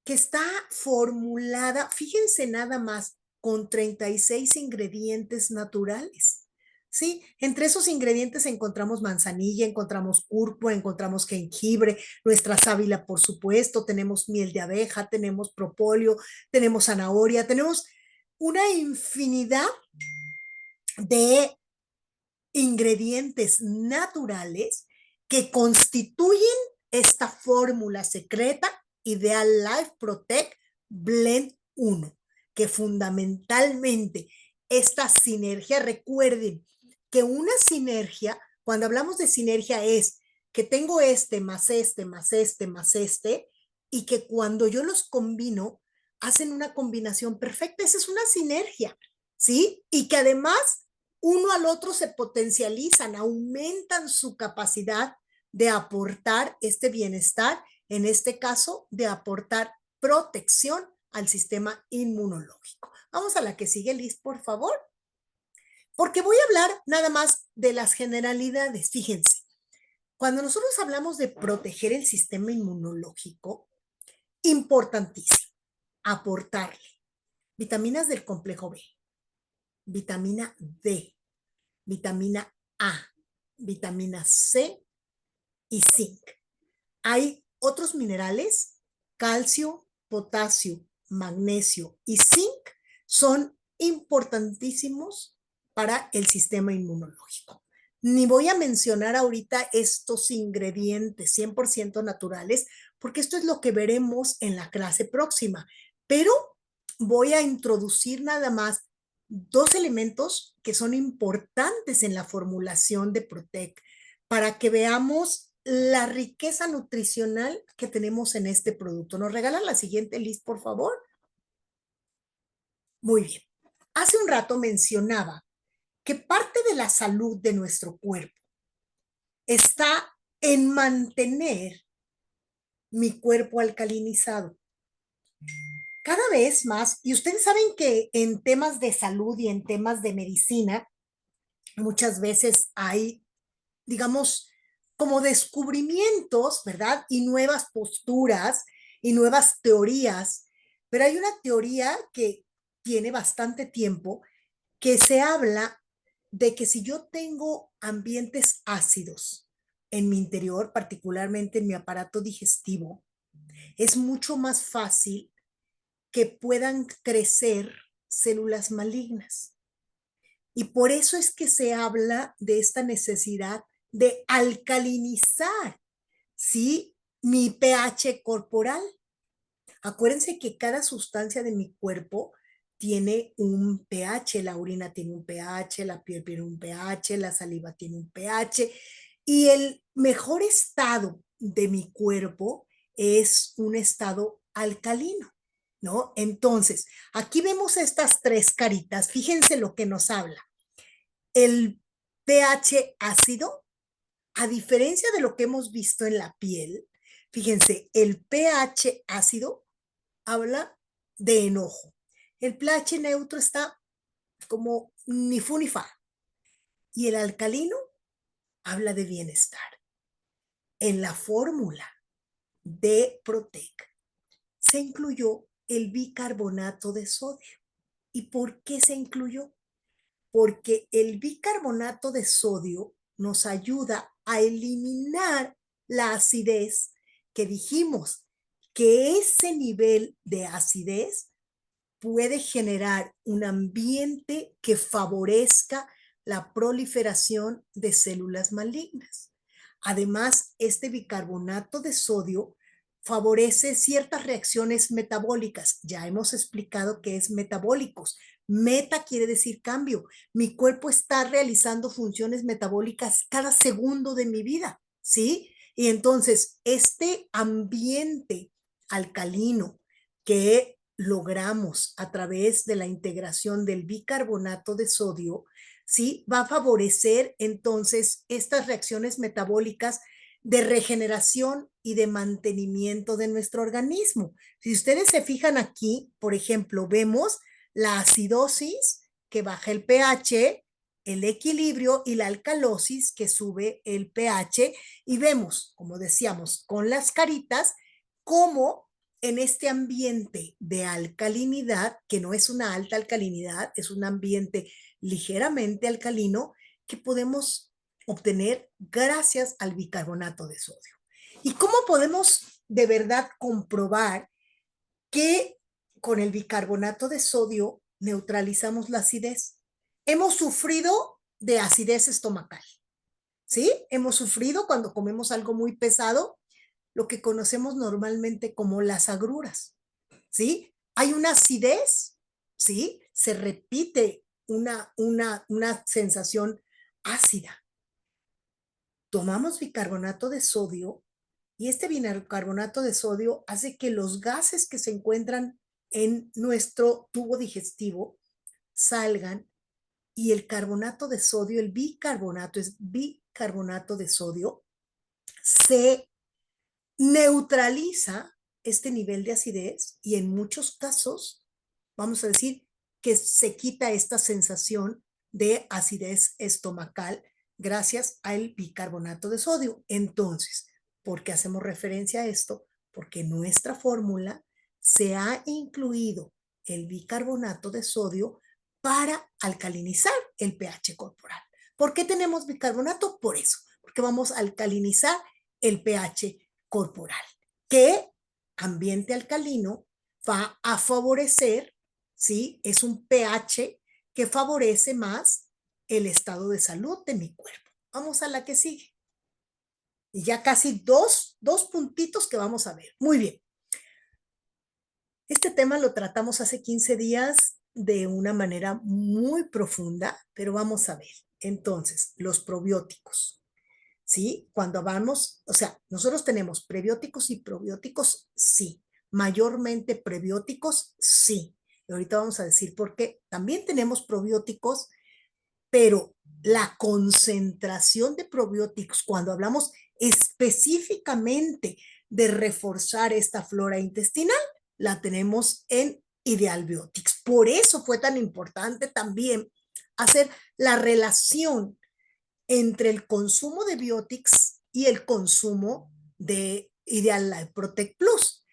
que está formulada, fíjense nada más, con 36 ingredientes naturales. ¿Sí? Entre esos ingredientes encontramos manzanilla, encontramos cúrcuma, encontramos jengibre, nuestra sábila, por supuesto, tenemos miel de abeja, tenemos propóleo, tenemos zanahoria, tenemos una infinidad de ingredientes naturales que constituyen esta fórmula secreta Ideal Life Protect Blend 1, que fundamentalmente esta sinergia, recuerden que una sinergia, cuando hablamos de sinergia es que tengo este más este más este más este, y que cuando yo los combino, hacen una combinación perfecta. Esa es una sinergia, ¿sí? Y que además uno al otro se potencializan, aumentan su capacidad de aportar este bienestar, en este caso, de aportar protección al sistema inmunológico. Vamos a la que sigue, Liz, por favor. Porque voy a hablar nada más de las generalidades. Fíjense, cuando nosotros hablamos de proteger el sistema inmunológico, importantísimo, aportarle vitaminas del complejo B, vitamina D, vitamina A, vitamina C y zinc. Hay otros minerales, calcio, potasio, magnesio y zinc, son importantísimos para el sistema inmunológico. Ni voy a mencionar ahorita estos ingredientes 100% naturales, porque esto es lo que veremos en la clase próxima, pero voy a introducir nada más dos elementos que son importantes en la formulación de Protect para que veamos la riqueza nutricional que tenemos en este producto. ¿Nos regalan la siguiente, Liz, por favor? Muy bien. Hace un rato mencionaba que parte de la salud de nuestro cuerpo está en mantener mi cuerpo alcalinizado. Cada vez más, y ustedes saben que en temas de salud y en temas de medicina, muchas veces hay, digamos, como descubrimientos, ¿verdad? Y nuevas posturas y nuevas teorías. Pero hay una teoría que tiene bastante tiempo que se habla de que si yo tengo ambientes ácidos en mi interior, particularmente en mi aparato digestivo, es mucho más fácil que puedan crecer células malignas. Y por eso es que se habla de esta necesidad de alcalinizar, ¿sí? Mi pH corporal. Acuérdense que cada sustancia de mi cuerpo tiene un pH, la orina tiene un pH, la piel tiene un pH, la saliva tiene un pH, y el mejor estado de mi cuerpo es un estado alcalino, ¿no? Entonces, aquí vemos estas tres caritas, fíjense lo que nos habla. El pH ácido, a diferencia de lo que hemos visto en la piel, fíjense, el pH ácido habla de enojo. El pH neutro está como ni fu ni fa. Y el alcalino habla de bienestar. En la fórmula de Protect se incluyó el bicarbonato de sodio. ¿Y por qué se incluyó? Porque el bicarbonato de sodio nos ayuda a eliminar la acidez que dijimos que ese nivel de acidez puede generar un ambiente que favorezca la proliferación de células malignas. Además, este bicarbonato de sodio favorece ciertas reacciones metabólicas. Ya hemos explicado qué es metabólicos. Meta quiere decir cambio. Mi cuerpo está realizando funciones metabólicas cada segundo de mi vida, ¿sí? Y entonces, este ambiente alcalino que logramos a través de la integración del bicarbonato de sodio, ¿sí? Va a favorecer entonces estas reacciones metabólicas de regeneración y de mantenimiento de nuestro organismo. Si ustedes se fijan aquí, por ejemplo, vemos la acidosis que baja el pH, el equilibrio y la alcalosis que sube el pH, y vemos, como decíamos, con las caritas, cómo en este ambiente de alcalinidad, que no es una alta alcalinidad, es un ambiente ligeramente alcalino, que podemos obtener gracias al bicarbonato de sodio. ¿Y cómo podemos de verdad comprobar que con el bicarbonato de sodio neutralizamos la acidez? Hemos sufrido de acidez estomacal, ¿sí? Hemos sufrido cuando comemos algo muy pesado, lo que conocemos normalmente como las agruras, ¿sí? Hay una acidez, ¿sí? Se repite una sensación ácida. Tomamos bicarbonato de sodio y este bicarbonato de sodio hace que los gases que se encuentran en nuestro tubo digestivo salgan y el carbonato de sodio, el bicarbonato, es bicarbonato de sodio, se neutraliza este nivel de acidez y en muchos casos, vamos a decir, que se quita esta sensación de acidez estomacal gracias al bicarbonato de sodio. Entonces, ¿por qué hacemos referencia a esto? Porque en nuestra fórmula se ha incluido el bicarbonato de sodio para alcalinizar el pH corporal. ¿Por qué tenemos bicarbonato? Por eso, porque vamos a alcalinizar el pH corporal, que ambiente alcalino va a favorecer, ¿sí? Es un pH que favorece más el estado de salud de mi cuerpo. Vamos a la que sigue. Y ya casi dos puntitos que vamos a ver. Muy bien. Este tema lo tratamos hace 15 días de una manera muy profunda, pero vamos a ver. Entonces, los probióticos, ¿sí? Cuando vamos, o sea, nosotros tenemos prebióticos y probióticos, sí. Mayormente prebióticos, sí. Y ahorita vamos a decir por qué. También tenemos probióticos, pero la concentración de probióticos, cuando hablamos específicamente de reforzar esta flora intestinal, la tenemos en Ideal Biotics. Por eso fue tan importante también hacer la relación entre el consumo de Biotics y el consumo de Ideal Life Protect Plus.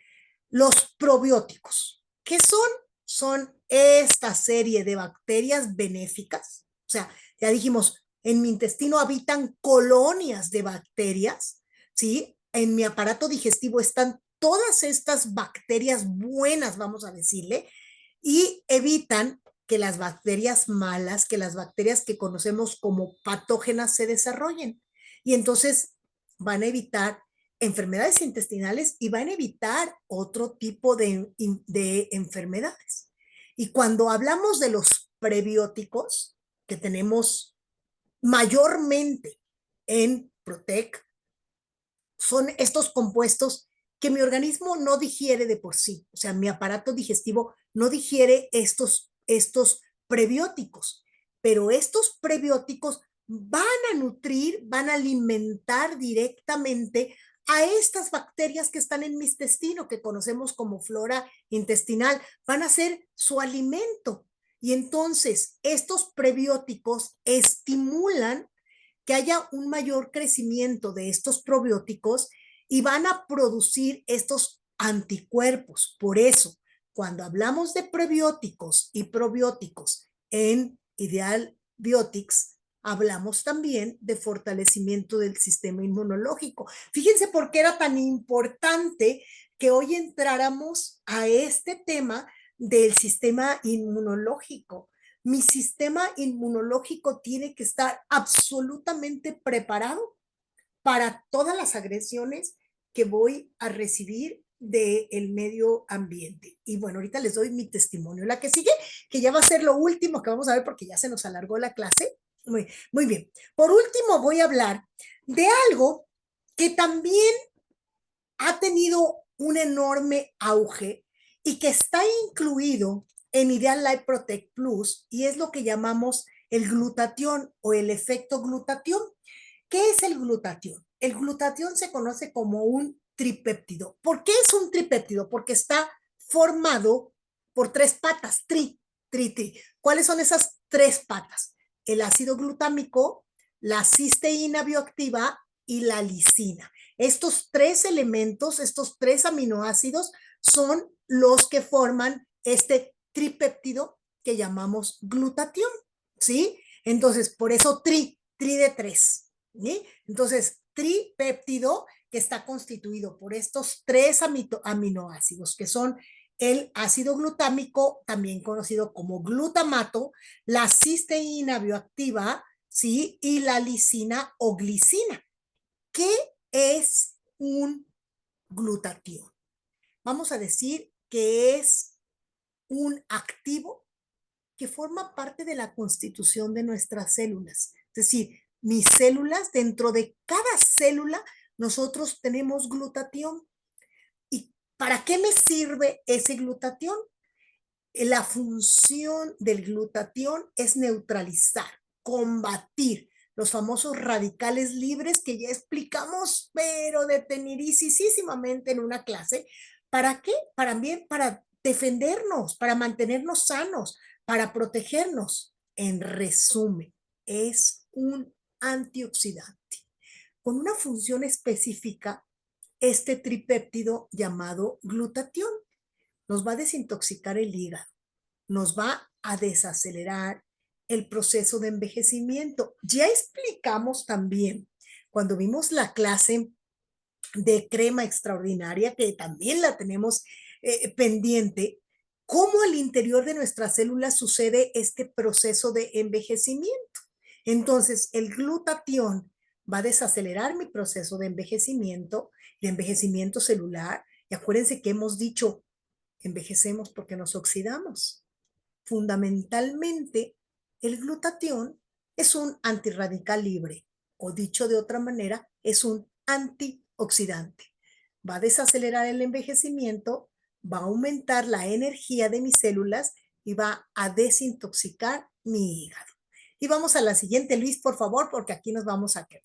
Los probióticos, ¿qué son? Son esta serie de bacterias benéficas. O sea, ya dijimos, en mi intestino habitan colonias de bacterias, ¿sí? En mi aparato digestivo están todas estas bacterias buenas, vamos a decirle, y evitan que las bacterias malas, que las bacterias que conocemos como patógenas se desarrollen. Y entonces van a evitar enfermedades intestinales y van a evitar otro tipo de enfermedades. Y cuando hablamos de los prebióticos que tenemos mayormente en Protec, son estos compuestos que mi organismo no digiere de por sí. O sea, mi aparato digestivo no digiere estos prebióticos, pero estos prebióticos van a nutrir, van a alimentar directamente a estas bacterias que están en mi intestino, que conocemos como flora intestinal, van a ser su alimento. Y entonces estos prebióticos estimulan que haya un mayor crecimiento de estos probióticos y van a producir estos anticuerpos. Por eso, cuando hablamos de prebióticos y probióticos en Ideal Biotics, hablamos también de fortalecimiento del sistema inmunológico. Fíjense por qué era tan importante que hoy entráramos a este tema del sistema inmunológico. Mi sistema inmunológico tiene que estar absolutamente preparado para todas las agresiones que voy a recibir del medio ambiente. Y bueno, ahorita les doy mi testimonio. La que sigue, que ya va a ser lo último que vamos a ver porque ya se nos alargó la clase. Muy bien. Por último, voy a hablar de algo que también ha tenido un enorme auge y que está incluido en Ideal Life Protect Plus y es lo que llamamos el glutatión o el efecto glutatión. ¿Qué es el glutatión? El glutatión se conoce como un tripéptido. ¿Por qué es un tripéptido? Porque está formado por tres patas, tri. ¿Cuáles son esas tres patas? El ácido glutámico, la cisteína bioactiva y la lisina. Estos tres elementos, estos tres aminoácidos son los que forman este tripéptido que llamamos glutatión, ¿sí? Entonces, por eso tri de tres, ¿sí? Entonces, tripéptido que está constituido por estos tres aminoácidos que son el ácido glutámico, también conocido como glutamato, la cisteína bioactiva, ¿sí? Y la lisina o glicina. ¿Qué es un glutatión. Vamos a decir que es un activo que forma parte de la constitución de nuestras células. Es decir, mis células, dentro de cada célula, nosotros tenemos glutatión. ¿Y para qué me sirve ese glutatión? La función del glutatión es neutralizar, combatir los famosos radicales libres que ya explicamos, pero detenidísimamente en una clase. ¿Para qué? Para defendernos, para mantenernos sanos, para protegernos. En resumen, es un antioxidante con una función específica, este tripéptido llamado glutatión nos va a desintoxicar el hígado, nos va a desacelerar el proceso de envejecimiento. Ya explicamos también, cuando vimos la clase de crema extraordinaria, que también la tenemos pendiente, cómo al interior de nuestras células sucede este proceso de envejecimiento. Entonces, el glutatión va a desacelerar mi proceso de envejecimiento celular. Y acuérdense que hemos dicho, envejecemos porque nos oxidamos. Fundamentalmente, el glutatión es un antirradical libre, o dicho de otra manera, es un antioxidante. Va a desacelerar el envejecimiento, va a aumentar la energía de mis células y va a desintoxicar mi hígado. Y vamos a la siguiente, Luis, por favor, porque aquí nos vamos a quedar.